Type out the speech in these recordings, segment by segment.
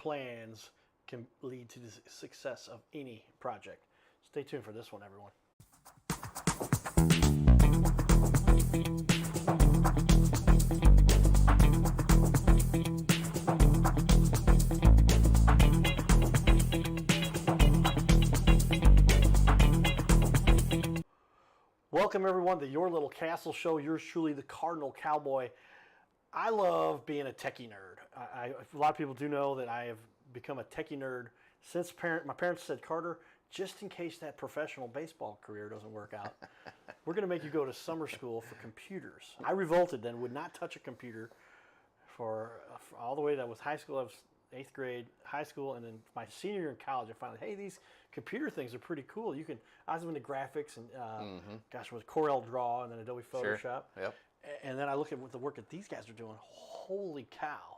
plans can lead to the success of any project. Stay tuned for this one, everyone. Welcome everyone to Your Little Castle Show. Yours truly, the Cardinal Cowboy. I love being a techie nerd. A lot of people do know that I have become a techie nerd since my parents said, Carter, just in case that professional baseball career doesn't work out, we're going to make you go to summer school for computers. I revolted then, would not touch a computer for all the way that was high school. I was 8th grade, high school, and then my senior year in college, I found, hey, these computer things are pretty cool. I was into graphics and, gosh, it was Corel Draw and then Adobe Photoshop. Sure. Yep. And then I look at what the work that these guys are doing. Holy cow.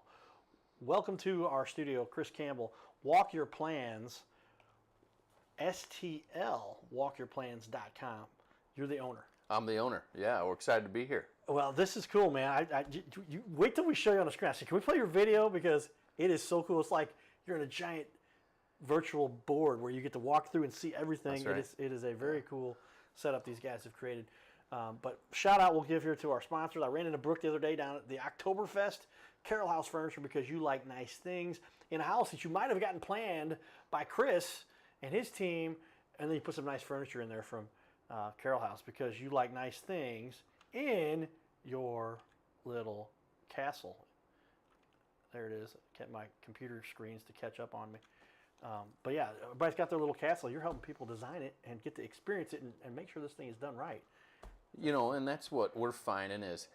Welcome to our studio, Chris Campbell. Walk Your Plans, StL, walkyourplans.com. You're the owner. I'm the owner. Yeah, we're excited to be here. Well, this is cool, man. You wait till we show you on the screen. I said, can we play your video? Because it is so cool. It's like you're in a giant virtual board where you get to walk through and see everything. That's right. It is a very cool setup these guys have created. But shout out we'll give here to our sponsors. I ran into Brooke the other day down at the Oktoberfest, Carroll House Furniture, because you like nice things in a house that you might have gotten planned by Chris and his team, and then you put some nice furniture in there from Carroll House because you like nice things in your little castle. There it is. Kept my computer screens to catch up on me. But yeah, everybody's got their little castle. You're helping people design it and get to experience it and make sure this thing is done right. You know, and that's what we're finding is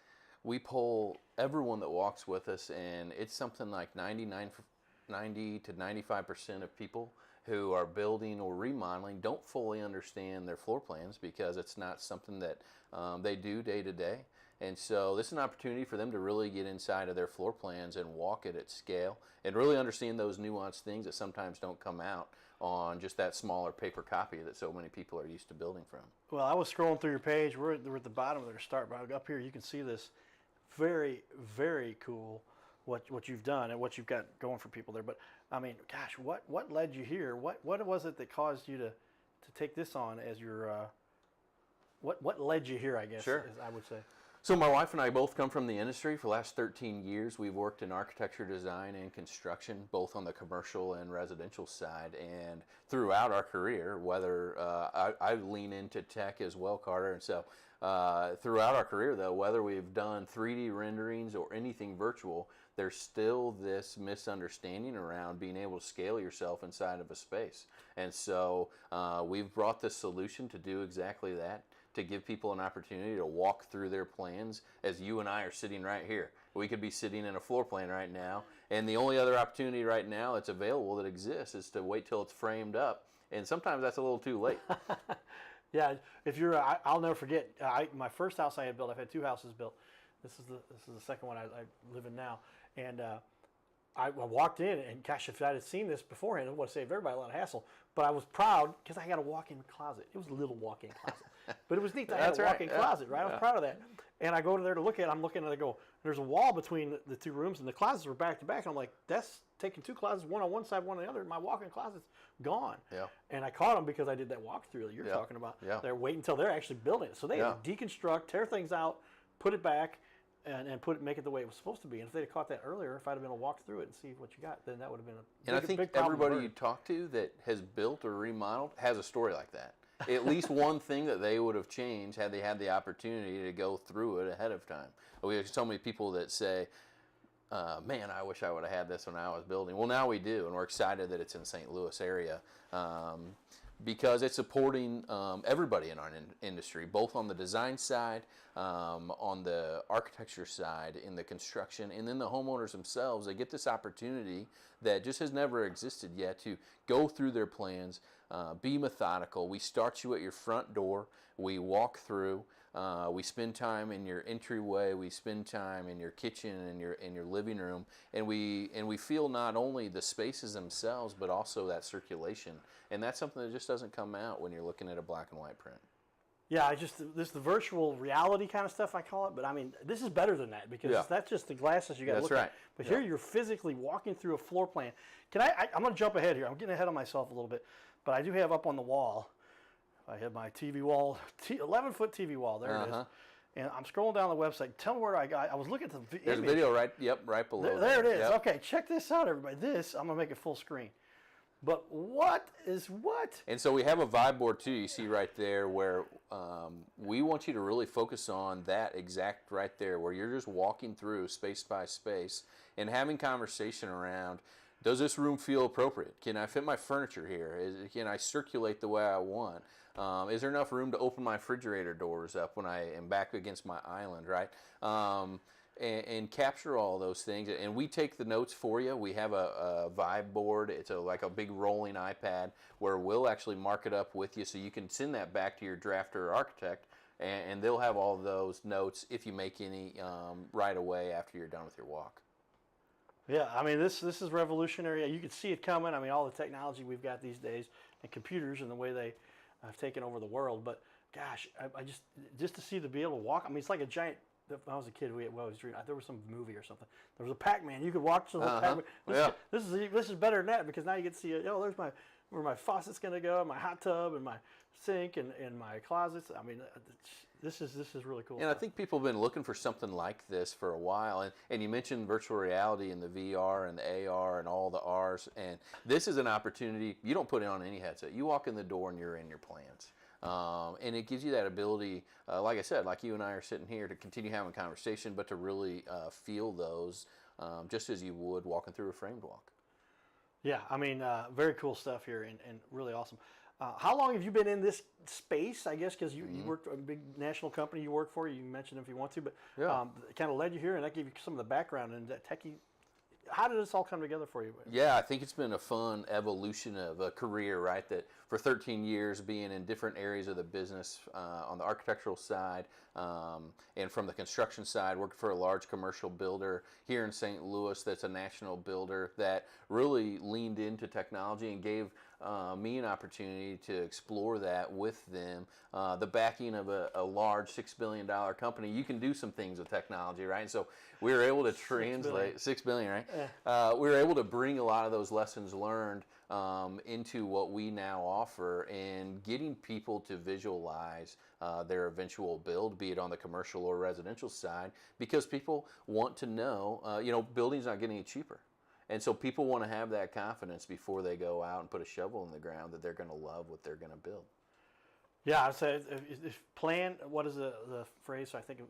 we poll everyone that walks with us, and it's something like 90 to 95% of people who are building or remodeling don't fully understand their floor plans because it's not something that they do day to day. And so this is an opportunity for them to really get inside of their floor plans and walk it at scale and really understand those nuanced things that sometimes don't come out on just that smaller paper copy that so many people are used to building from. Well, I was scrolling through your page. We're at the bottom of the start, but up here you can see this very, very cool what you've done and what you've got going for people there. But I mean, gosh, what led you here? What was it that caused you to take this on as your what led you here? I guess Sure. I would say. So my wife and I both come from the industry. For the last 13 years, we've worked in architecture, design, and construction, both on the commercial and residential side. And throughout our career, whether I lean into tech as well, Carter. And so throughout our career, though, whether we've done 3D renderings or anything virtual, there's still this misunderstanding around being able to scale yourself inside of a space. And so we've brought this solution to do exactly that, to give people an opportunity to walk through their plans as you and I are sitting right here. We could be sitting in a floor plan right now, and the only other opportunity right now that's available that exists is to wait till it's framed up, and sometimes that's a little too late. Yeah, if you're, I'll never forget. My first house I had built. I've had 2 houses built. This is the second one I live in now, and I walked in, and gosh, if I had seen this beforehand, it would have saved everybody a lot of hassle. But I was proud because I got a walk-in closet. It was a little walk-in closet, but it was neat that I had a walk-in closet, right? I was proud of that. And I go to there to look at it. I'm looking and I go, there's a wall between the 2 rooms, and the closets were back to back. And I'm like, that's taking 2 closets, one on one side, one on the other. My walk-in closet's gone. Yeah. And I caught them because I did that walkthrough that you're talking about. Yeah. They're waiting until they're actually building it. So they had to deconstruct, tear things out, put it back, and make it the way it was supposed to be. And if they'd have caught that earlier, if I'd have been able to walk through it and see what you got, then that would have been a big, and I think big problem. everybody you talk to that has built or remodeled has a story like that. At least one thing that they would have changed had they had the opportunity to go through it ahead of time. We have so many people that say, man, I wish I would have had this when I was building. Well, now we do, and we're excited that it's in the St. Louis area. Because it's supporting everybody in our industry, both on the design side, on the architecture side, in the construction, and then the homeowners themselves. They get this opportunity that just has never existed yet to go through their plans, be methodical. We start you at your front door. We walk through. We spend time in your entryway. We spend time in your kitchen and your living room, and we feel not only the spaces themselves, but also that circulation. And that's something that just doesn't come out when you're looking at a black and white print. Yeah, this is the virtual reality kind of stuff I call it, but I mean this is better than that because that's just the glasses you got to look at. But here you're physically walking through a floor plan. I'm going to jump ahead here. I'm getting ahead of myself a little bit, but I do have up on the wall. I have my TV wall, 11-foot TV wall. There it is. And I'm scrolling down the website. Tell me where I was looking at the image. There's a video right below. There it is. Yep. Okay, check this out, everybody. I'm going to make it full screen. But what is what? And so we have a vibe board too. You see right there where we want you to really focus on that exact right there, where you're just walking through space by space and having conversation around. Does this room feel appropriate? Can I fit my furniture here? Can I circulate the way I want? Is there enough room to open my refrigerator doors up when I am back against my island, right? And capture all those things. And we take the notes for you. We have a vibe board. It's like a big rolling iPad where we'll actually mark it up with you so you can send that back to your drafter or architect, and they'll have all those notes if you make any right away after you're done with your walk. Yeah, I mean, this is revolutionary. You can see it coming. I mean, all the technology we've got these days and computers and the way they have taken over the world. But gosh, I just to see to be able to walk. I mean, it's like a giant. When I was a kid, we always dreamed. There was some movie or something. There was a Pac-Man. You could walk to the Pac-Man. This is better than that because now you get to see. There's where my faucet's going to go, my hot tub, and my sink, and my closets. I mean, this is really cool. And stuff. I think people have been looking for something like this for a while. And you mentioned virtual reality and the VR and the AR and all the Rs. And this is an opportunity. You don't put it on any headset. You walk in the door and you're in your plans. And it gives you that ability, like I said, like you and I are sitting here, to continue having conversation, but to really feel those just as you would walking through a framed walk. Yeah, I mean, very cool stuff here and really awesome. How long have you been in this space, I guess, because you worked for a big national company you work for. You mentioned them if you want to, but it kind of led you here, and that gave you some of the background and that techie. How did this all come together for you? Yeah, I think it's been a fun evolution of a career, right? That for 13 years being in different areas of the business on the architectural side and from the construction side, worked for a large commercial builder here in St. Louis that's a national builder that really leaned into technology and gave me an opportunity to explore that with them. The backing of a large $6 billion company, you can do some things with technology, right? And so we were able to translate $6 billion, right? Yeah. We were able to bring a lot of those lessons learned into what we now offer, and getting people to visualize their eventual build, be it on the commercial or residential side, because people want to know, building's not getting any cheaper. And so people want to have that confidence before they go out and put a shovel in the ground that they're going to love what they're going to build. Yeah, I'd say if plan, what is the phrase? I think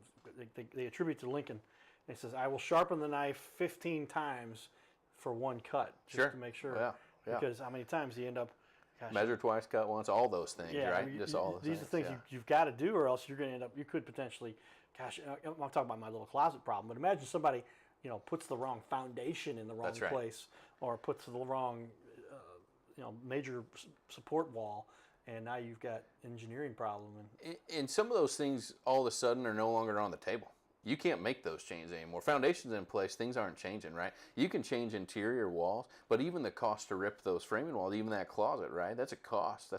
they attribute to Lincoln. It says, "I will sharpen the knife 15 times for one cut," just to make sure. Yeah. Because how many times do you end up? Gosh, measure twice, cut once, all those things, right? I mean, just all these are things you've got to do, or else you're going to end up. You could potentially, gosh, I'm talking about my little closet problem, but imagine somebody, puts the wrong foundation in the wrong place, or puts the wrong, major support wall, and now you've got engineering problem. And some of those things all of a sudden are no longer on the table. You can't make those changes anymore. Foundations in place, things aren't changing, right? You can change interior walls, but even the cost to rip those framing walls, even that closet, right? That's a cost.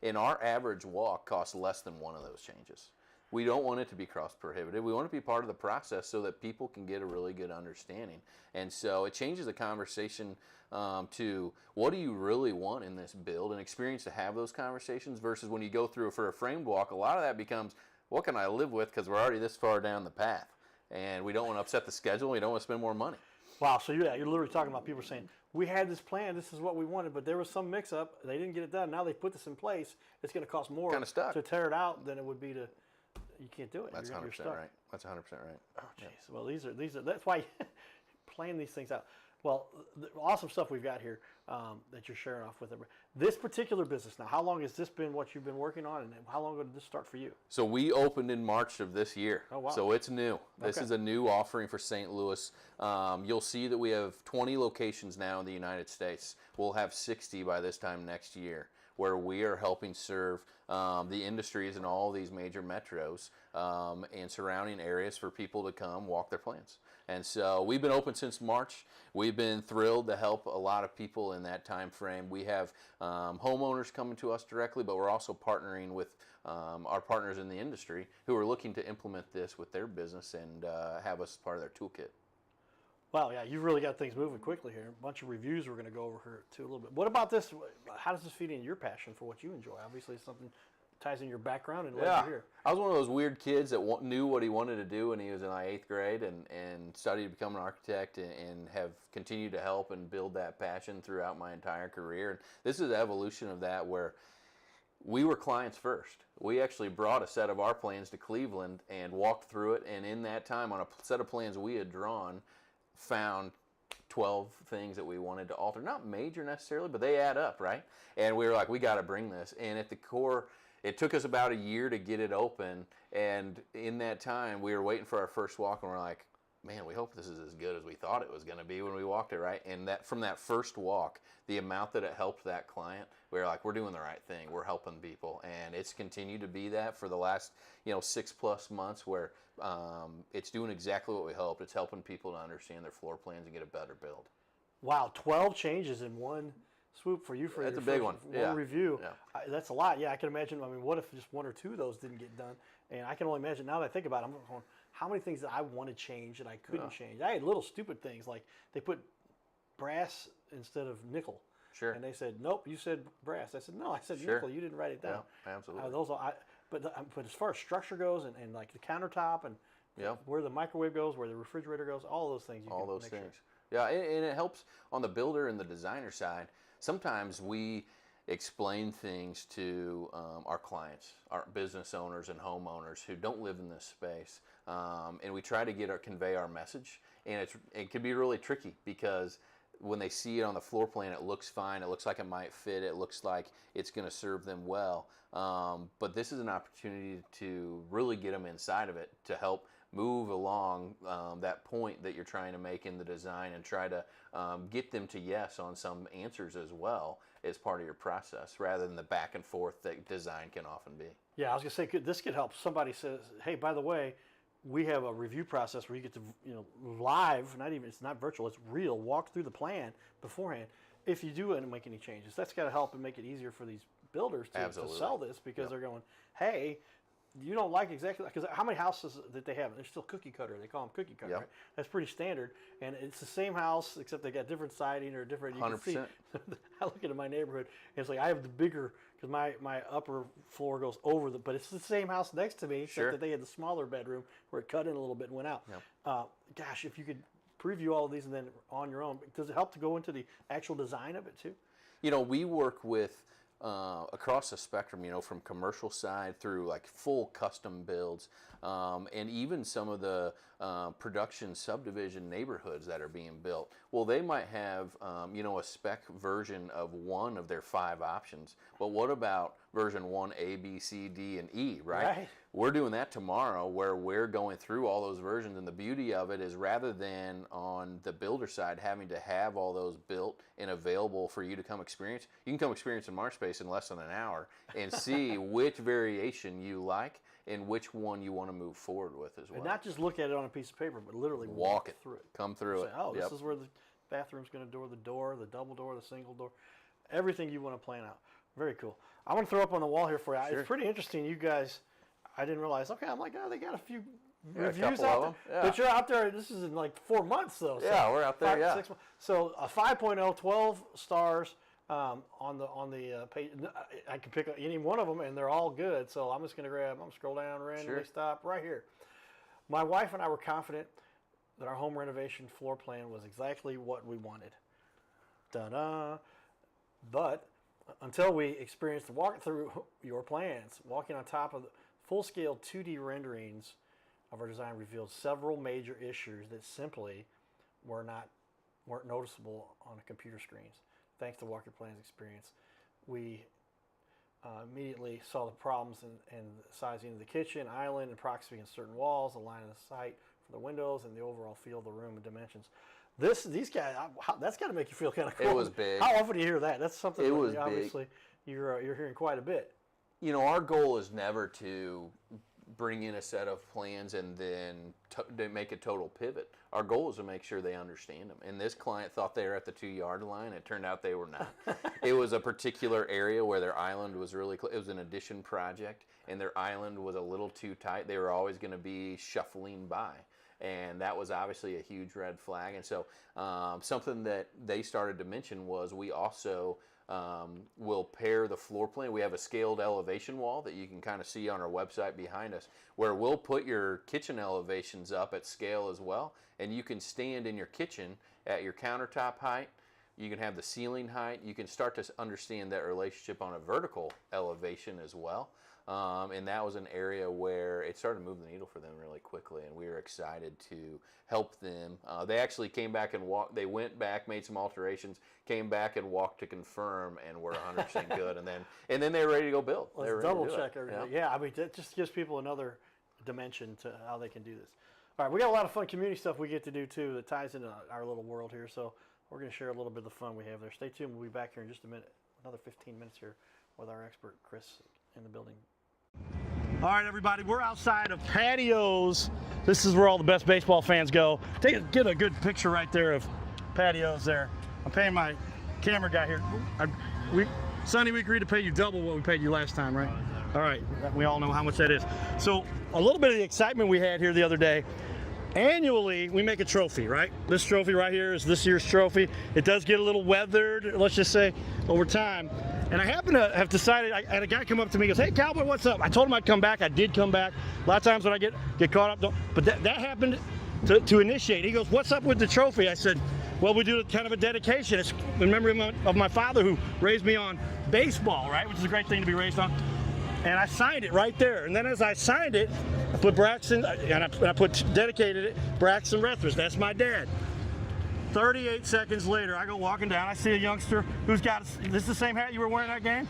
And our average walk costs less than one of those changes. We don't want it to be cost prohibitive. We want it to be part of the process so that people can get a really good understanding. And so it changes the conversation to what do you really want in this build, and experience to have those conversations, versus when you go through for a framed walk, a lot of that becomes, what can I live with, because we're already this far down the path, and we don't want to upset the schedule. We don't want to spend more money. Wow, so you're literally talking about people saying, we had this plan, this is what we wanted, but there was some mix-up. They didn't get it done. Now they put this in place. It's going to cost more to tear it out than it would be to. You can't do it. That's 100% right. That's 100% right. Oh, jeez. Yeah. Well, these are. That's why plan these things out. Well, the awesome stuff we've got here that you're sharing off with everybody. This particular business now, how long has this been what you've been working on, and how long ago did this start for you? So we opened in March of this year. Oh, wow. So it's new. This is a new offering for St. Louis. You'll see that we have 20 locations now in the United States. We'll have 60 by this time next year. where we are helping serve the industries in all these major metros and surrounding areas for people to come walk their plants. And so we've been open since March. We've been thrilled to help a lot of people in that time frame. We have homeowners coming to us directly, but we're also partnering with our partners in the industry who are looking to implement this with their business and have us part of their toolkit. Wow, yeah, you've really got things moving quickly here. A bunch of reviews we're going to go over here too a little bit. What about this? How does this feed into your passion for what you enjoy? Obviously, it's something ties in your background and what you hear. I was one of those weird kids that knew what he wanted to do when he was in like 8th grade and studied to become an architect and have continued to help and build that passion throughout my entire career. And this is the evolution of that where we were clients first. We actually brought a set of our plans to Cleveland and walked through it. And in that time, on a set of plans we had drawn, found 12 things that we wanted to alter. Not major necessarily, but they add up, right? And we were like, we got to bring this. And at the core, it took us about a year to get it open. And in that time, we were waiting for our first walk, and we're like, man, we hope this is as good as we thought it was going to be when we walked it, right? And that from that first walk, the amount that it helped that client, we were like, we're doing the right thing. We're helping people. And it's continued to be that for the last, 6+ months where it's doing exactly what we hoped. It's helping people to understand their floor plans and get a better build. Wow, 12 changes in one swoop for you for that's your a big one. review. Yeah. That's a lot. Yeah, I can imagine. I mean, what if just one or two of those didn't get done? And I can only imagine now that I think about it, I'm going, how many things that I want to change that I couldn't change? I had little stupid things like they put brass instead of nickel. Sure. And they said, nope, you said brass. I said, no, I said nickel. You didn't write it down. Yeah, absolutely. But as far as structure goes and like the countertop and where the microwave goes, where the refrigerator goes, all those things. All those things. Sure. Yeah, and it helps on the builder and the designer side. Sometimes we explain things to our clients, our business owners and homeowners who don't live in this space, and we try to convey our message. And it can be really tricky because when they see it on the floor plan, it looks fine. It looks like it might fit. It looks like it's going to serve them well. But this is an opportunity to really get them inside of it to help move along that point that you're trying to make in the design and try to get them to yes on some answers as well as part of your process rather than the back and forth that design can often be. Yeah, I was going to say, this could help. Somebody says, hey, by the way, we have a review process where you get to, live, it's not virtual, it's real, walk through the plan beforehand. If you do and make any changes, that's got to help and make it easier for these builders to sell this because they're going, hey, you don't like exactly, because how many houses that they have? They're still cookie cutter. They call them cookie cutter, right? That's pretty standard. And it's the same house, except they got different siding or different, you 100%. can see, I look into my neighborhood, and it's like I have the bigger, because my upper floor goes over but it's the same house next to me, except that they had the smaller bedroom where it cut in a little bit and went out. Gosh, if you could preview all of these and then on your own, does it help to go into the actual design of it too? We work with across the spectrum, from commercial side through like full custom builds, and even some of the production subdivision neighborhoods that are being built. Well, they might have, a spec version of one of their 5 options, but what about version 1, A, B, C, D, and E, right? We're doing that tomorrow where we're going through all those versions, and the beauty of it is rather than on the builder side having to have all those built and available for you to come experience, you can come experience in MarSpace in less than an hour and see which variation you like and which one you want to move forward with as well. And not just look at it on a piece of paper, but literally walk through it. Come through it. Oh, this is where the bathroom's going to do, the door, the double door, the single door, everything you want to plan out. Very cool. I'm going to throw up on the wall here for you. Sure. It's pretty interesting. You guys, I didn't realize. Okay, I'm like, they got a few reviews out there. But you're out there. This is in like 4 months though. So we're out there. 6 months. So a 5.0, 12 stars on the page. I can pick any one of them, and they're all good. So I'm just going to scroll down randomly, stop right here. My wife and I were confident that our home renovation floor plan was exactly what we wanted. Da-da. But until we experienced the walk through your plans, walking on top of the full-scale 2D renderings of our design revealed several major issues that simply weren't noticeable on the computer screens. Thanks to Walk Your Plans experience, we immediately saw the problems in the sizing of the kitchen, island, and proximity in certain walls, the line of the sight for the windows, and the overall feel of the room and dimensions. These guys, that's got to make you feel kind of cool. It was big. How often do you hear that? That's something It that was obviously you're hearing quite a bit. You know, our goal is never to bring in a set of plans and then to make a total pivot. Our goal is to make sure they understand them. And this client thought they were at the 2-yard line. It turned out they were not. It was a particular area where their island was really close. It was an addition project, and their island was a little too tight. They were always going to be shuffling by. And that was obviously a huge red flag. And so something that they started to mention was we also will pair the floor plan. We have a scaled elevation wall that you can kind of see on our website behind us, where we'll put your kitchen elevations up at scale as well. And you can stand in your kitchen at your countertop height. You can have the ceiling height. You can start to understand that relationship on a vertical elevation as well. And that was an area where it started to move the needle for them really quickly, and we were excited to help them. They actually came back and walked. They went back, made some alterations, came back and walked to confirm, and were 100% good. And then they were ready to go build. Let's double check everything. Yeah, I mean, that just gives people another dimension to how they can do this. All right, we got a lot of fun community stuff we get to do too that ties into our little world here. So we're going to share a little bit of the fun we have there. Stay tuned. We'll be back here in just a minute. Another 15 minutes here with our expert Chris in the building. All right, everybody, we're outside of Patios. This is where all the best baseball fans go. Get a good picture right there of Patios there. I'm paying my camera guy here. Sonny, we agreed to pay you double what we paid you last time, right? All right, we all know how much that is. So a little bit of the excitement we had here the other day. Annually, we make a trophy, right? This trophy right here is this year's trophy. It does get a little weathered, let's just say, over time. And I happen to have decided, I had a guy come up to me and goes, "Hey, Cowboy, what's up?" I told him I'd come back. I did come back. A lot of times when I get caught up, but that happened to initiate. He goes, "What's up with the trophy?" I said, "Well, we do kind of a dedication. It's in memory of my father who raised me on baseball, right? Which is a great thing to be raised on." And I signed it right there. And then as I signed it, I put Braxton, and I put dedicated it, Braxton Rethridge. That's my dad. 38 seconds later, I go walking down. I see a youngster who's got, this is the same hat you were wearing that game?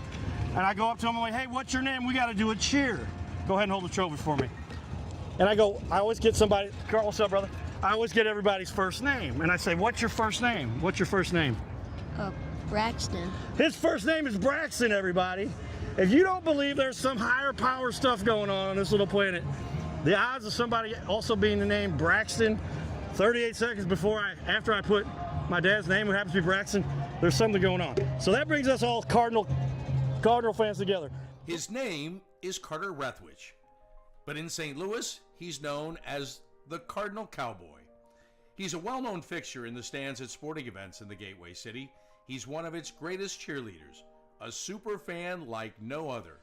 And I go up to him, I'm like, "Hey, what's your name? We got to do a cheer. Go ahead and hold the trophy for me." And I always get somebody, "Carl, what's up, brother?" I always get everybody's first name. And I say, "What's your first name? What's your first name?" Braxton. His first name is Braxton, everybody. If you don't believe there's some higher power stuff going on this little planet, the odds of somebody also being the name Braxton 38 seconds after I put my dad's name, who happens to be Braxton, there's something going on. So that brings us all Cardinal fans together. His name is Carter Rethridge, but in St. Louis, he's known as the Cardinal Cowboy. He's a well-known fixture in the stands at sporting events in the Gateway City. He's one of its greatest cheerleaders, a super fan like no other.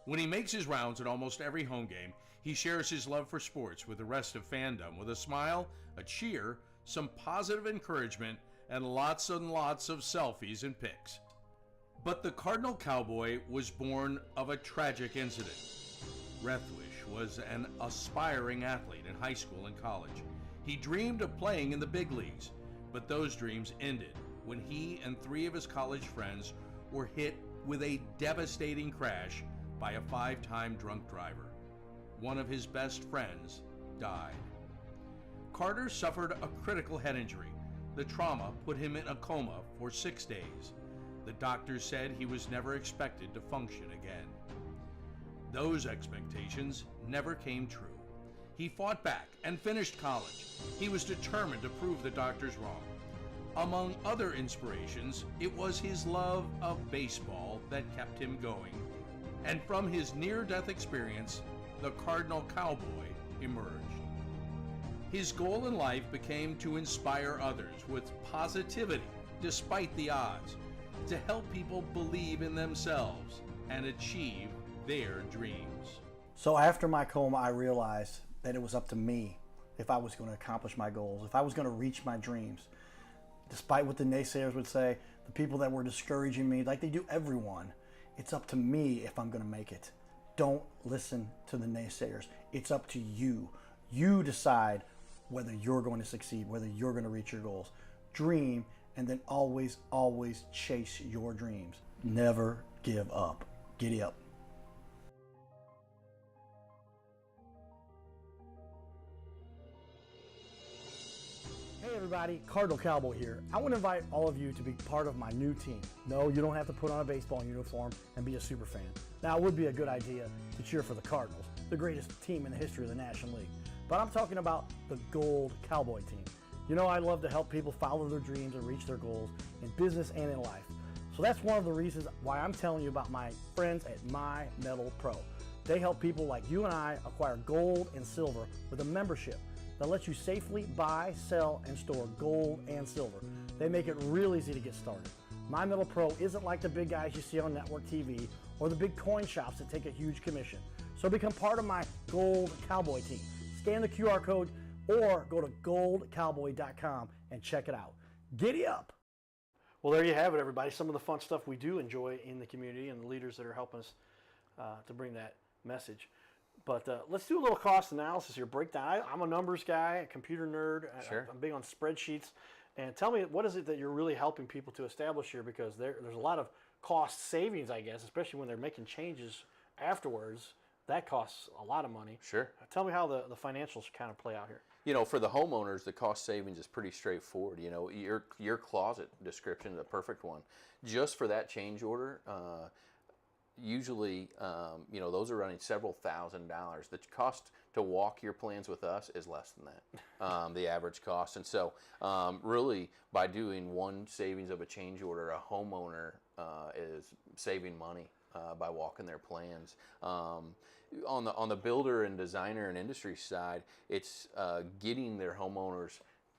When he makes his rounds at almost every home game, he shares his love for sports with the rest of fandom with a smile, a cheer, some positive encouragement, and lots of selfies and pics. But the Cardinal Cowboy was born of a tragic incident. Rethridge was an aspiring athlete in high school and college. He dreamed of playing in the big leagues, but those dreams ended when he and 3 of his college friends were hit with a devastating crash by a 5-time drunk driver. One of his best friends died. Carter suffered a critical head injury. The trauma put him in a coma for 6 days. The doctors said he was never expected to function again. Those expectations never came true. He fought back and finished college. He was determined to prove the doctors wrong. Among other inspirations, it was his love of baseball that kept him going. And from his near-death experience, the Cardinal Cowboy emerged. His goal in life became to inspire others with positivity despite the odds, to help people believe in themselves and achieve their dreams. So after my coma, I realized that it was up to me if I was going to accomplish my goals, if I was going to reach my dreams. Despite what the naysayers would say, the people that were discouraging me, like they do everyone, it's up to me if I'm going to make it. Don't listen to the naysayers. It's up to you. You decide whether you're going to succeed, whether you're going to reach your goals. Dream, and then always, always chase your dreams. Never give up. Giddy up. Hey everybody, Cardinal Cowboy here. I want to invite all of you to be part of my new team. No, you don't have to put on a baseball uniform and be a super fan. Now, it would be a good idea to cheer for the Cardinals, the greatest team in the history of the National League. But I'm talking about the Gold Cowboy team. You know, I love to help people follow their dreams and reach their goals in business and in life. So that's one of the reasons why I'm telling you about my friends at My Metal Pro. They help people like you and I acquire gold and silver with a membership that lets you safely buy, sell, and store gold and silver. They make it real easy to get started. My Metal Pro isn't like the big guys you see on network TV or the big coin shops that take a huge commission. So become part of my Gold Cowboy team. Scan the QR code or go to goldcowboy.com and check it out. Giddy up! Well, there you have it, everybody. Some of the fun stuff we do enjoy in the community and the leaders that are helping us to bring that message. But let's do a little cost analysis here, breakdown. I'm a numbers guy, a computer nerd. Sure. I'm big on spreadsheets. And tell me, what is it that you're really helping people to establish here? Because there's a lot of cost savings, I guess, especially when they're making changes afterwards. That costs a lot of money. Sure. Tell me how the financials kind of play out here. You know, for the homeowners, the cost savings is pretty straightforward. You know, your closet description is a perfect one. Just for that change order, usually, you know, those are running several $1,000s. The cost to walk your plans with us is less than that, the average cost. And so, really, by doing one savings of a change order, a homeowner is saving money by walking their plans. On the builder and designer and industry side, it's getting their homeowners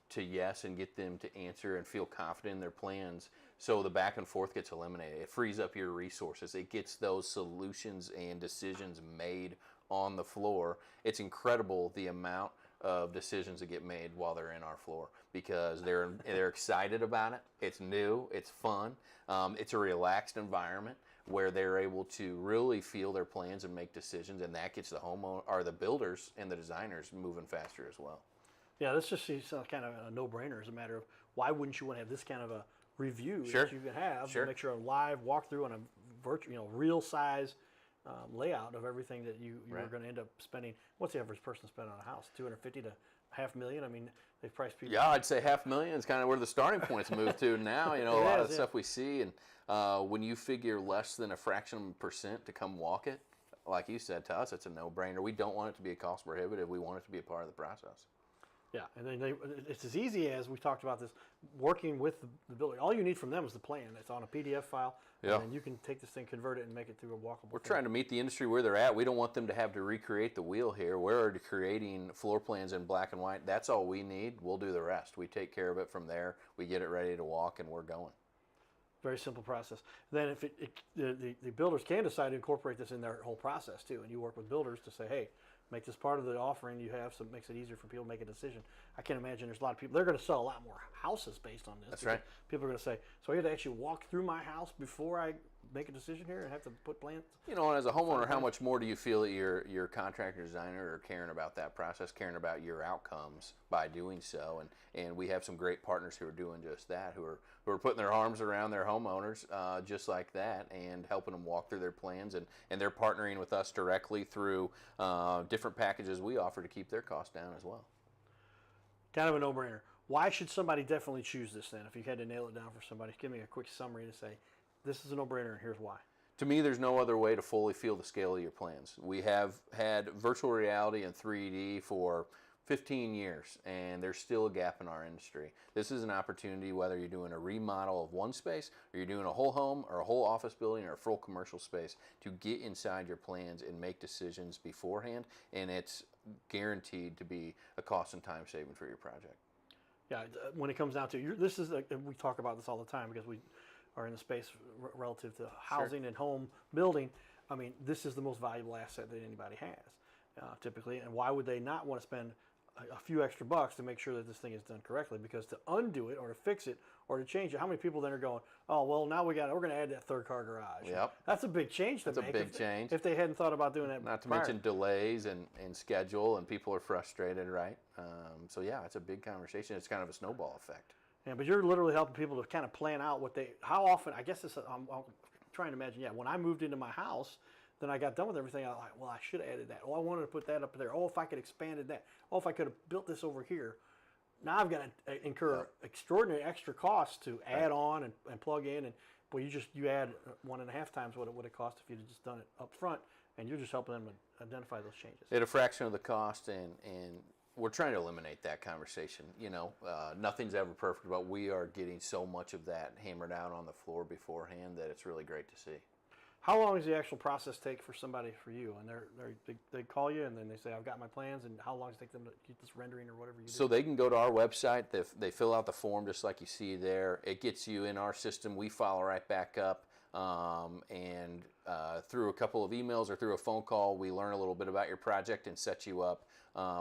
to yes and get them to answer and feel confident in their plans, so the back and forth gets eliminated. It frees up your resources. It gets those solutions and decisions made on the floor. It's incredible the amount of decisions that get made while they're in our floor, because they're excited about it. It's new. It's fun. It's a relaxed environment where they're able to really feel their plans and make decisions, and that gets the homeowner or the builders and the designers moving faster as well. Yeah, this just seems kind of a no-brainer. As a matter of, why wouldn't you want to have this kind of a review Sure. that you can have Sure. to make sure a live walkthrough on a virtual, real size layout of everything that you are Right. going to end up spending. What's the average person spend on a house? $250,000 to $500,000. I mean, they've priced people. Yeah, I'd say $500,000 is kind of where the starting point's moved to now. You know, a lot of the yeah. stuff we see, and when you figure less than a fraction of a percent to come walk it, like you said, to us, it's a no-brainer. We don't want it to be a cost prohibitive. We want it to be a part of the process. Yeah, and then it's as easy as we talked about this, working with the builder. All you need from them is the plan. It's on a PDF file, Yeah. and you can take this thing, convert it, and make it through a walkable. We're trying to meet the industry where they're at. We don't want them to have to recreate the wheel here. We're already creating floor plans in black and white. That's all we need. We'll do the rest. We take care of it from there. We get it ready to walk, and we're going. Very simple process. Then if the builders can decide to incorporate this in their whole process too, and you work with builders to say, hey, make this part of the offering you have, so it makes it easier for people to make a decision. I can imagine there's a lot of people, they're going to sell a lot more houses based on this. That's right. People are going to say, so I have to actually walk through my house before I make a decision here and have to put plans? You know, and as a homeowner, how much more do you feel that your contractor designer are caring about that process, caring about your outcomes by doing so? And we have some great partners who are doing just that, who are putting their arms around their homeowners just like that, and helping them walk through their plans, and they're partnering with us directly through different packages we offer to keep their costs down as well. Kind of a no-brainer. Why should somebody definitely choose this then? If you had to nail it down for somebody, give me a quick summary to say, this is a no-brainer and here's why. To me, there's no other way to fully feel the scale of your plans. We have had virtual reality and 3D for 15 years, and there's still a gap in our industry. This is an opportunity, whether you're doing a remodel of one space, or you're doing a whole home, or a whole office building, or a full commercial space, to get inside your plans and make decisions beforehand, and it's guaranteed to be a cost and time saving for your project. Yeah, when it comes down to this is we talk about this all the time because we are in the space relative to housing and home building. I mean, this is the most valuable asset that anybody has, typically. And why would they not want to spend a few extra bucks to make sure that this thing is done correctly? Because to undo it or to fix it or to change it, how many people then are going, oh, well, now we're going to add that third car garage? Yep. That's a big change to make. That's a big change. If they hadn't thought about doing that Not to prior. mention delays and schedule, and people are frustrated, right? So yeah, it's a big conversation. It's kind of a snowball effect. Yeah, but you're literally helping people to kind of plan out how often, I guess I'm trying to imagine, when I moved into my house, then I got done with everything, I was like, well, I should have added that. Oh, I wanted to put that up there. Oh, if I could have expanded that. Oh, if I could have built this over here. now I've got to incur extraordinary extra costs to add on and plug in, and well, you add 1.5 times what it would have cost if you'd just done it up front, and you're just helping them identify those changes. At a fraction of the cost, and we're trying to eliminate that conversation. Nothing's ever perfect, but we are getting so much of that hammered out on the floor beforehand that it's really great to see. How long does the actual process take for you? And they call you and then they say, I've got my plans, and how long does it take them to get this rendering or whatever you do? So they can go to our website. They fill out the form just like you see there. It gets you in our system. We follow right back up. And through a couple of emails or through a phone call, we learn a little bit about your project and set you up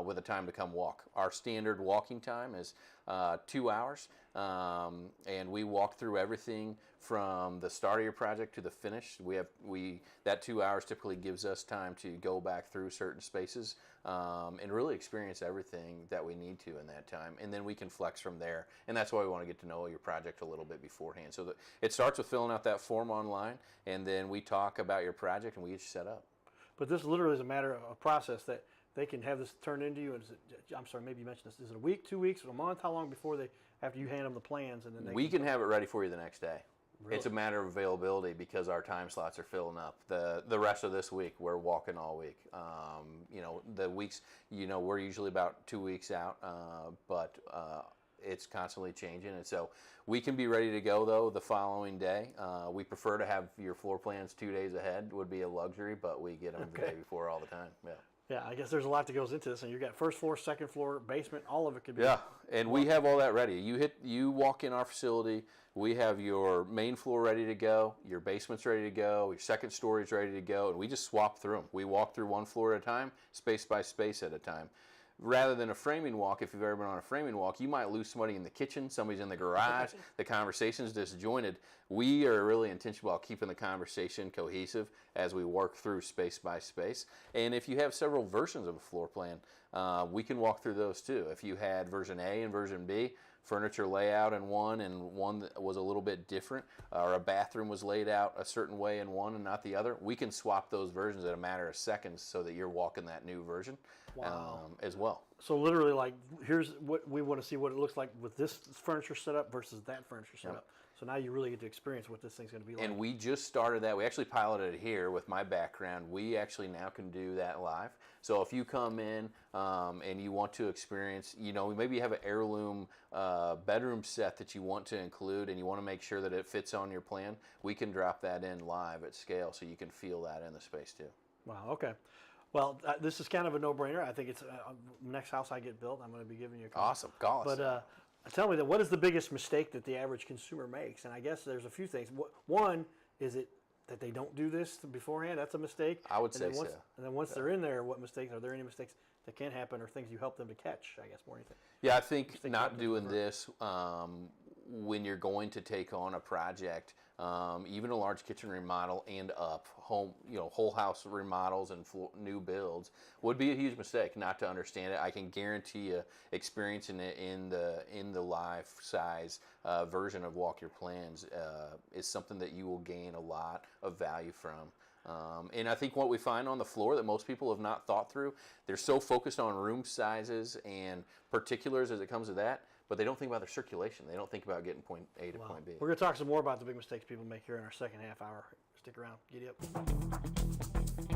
with a time to come walk. Our standard walking time is 2 hours, and we walk through everything from the start of your project to the finish. That 2 hours typically gives us time to go back through certain spaces and really experience everything that we need to in that time, and then we can flex from there. And that's why we want to get to know your project a little bit beforehand. So it starts with filling out that form online, and then we talk about your project and we get you set up. But this literally is a matter of a process that they can have this turned into you. And I'm sorry, maybe you mentioned this. Is it a week, 2 weeks, or a month? How long before after you hand them the plans, and then we can have it ready for you the next day. Really? It's a matter of availability because our time slots are filling up. The rest of this week, we're walking all week. The weeks, we're usually about 2 weeks out, but it's constantly changing. And so we can be ready to go, though, the following day. We prefer to have your floor plans 2 days ahead. Would be a luxury, but we get them the day before all the time. Yeah. Yeah, I guess there's a lot that goes into this, and you've got first floor, second floor, basement, all of it could be. Yeah, and we have all that ready. You walk in our facility, we have your main floor ready to go, your basement's ready to go, your second story's ready to go, and we just swap through them. We walk through one floor at a time, space by space at a time. Rather than a framing walk, if you've ever been on a framing walk, you might lose somebody in the kitchen, somebody's in the garage, the conversation's disjointed. We are really intentional about keeping the conversation cohesive as we work through space by space. And if you have several versions of a floor plan, we can walk through those too. If you had version A and version B, furniture layout in one and one that was a little bit different, or a bathroom was laid out a certain way in one and not the other, we can swap those versions in a matter of seconds so that you're walking that new version. Wow. As well. So literally, like, here's what we want to see what it looks like with this furniture setup versus that furniture setup. So now you really get to experience what this thing's going to be like. And we just started that. We actually piloted it here with my background. We actually now can do that live. So if you come in and you want to experience, maybe you have an heirloom bedroom set that you want to include and you want to make sure that it fits on your plan, we can drop that in live at scale so you can feel that in the space too. Wow, okay. Well, this is kind of a no-brainer. I think it's next house I get built, I'm going to be giving you a call. Awesome. Call us. But tell me, what is the biggest mistake that the average consumer makes? And I guess there's a few things. One, is it that they don't do this beforehand? That's a mistake. I would say so. And then once they're in there, what mistakes? Are there any mistakes that can happen or things you help them to catch, I guess, more than anything? Yeah, I think not doing this when you're going to take on a project, even a large kitchen remodel and up, whole house remodels and new builds would be a huge mistake not to understand it. I can guarantee you experiencing it in the life size version of Walk Your Plans is something that you will gain a lot of value from. And I think what we find on the floor that most people have not thought through, they're so focused on room sizes and particulars as it comes to that, but they don't think about their circulation. They don't think about getting point A to point B. We're going to talk some more about the big mistakes people make here in our second half hour. Stick around. Giddy up.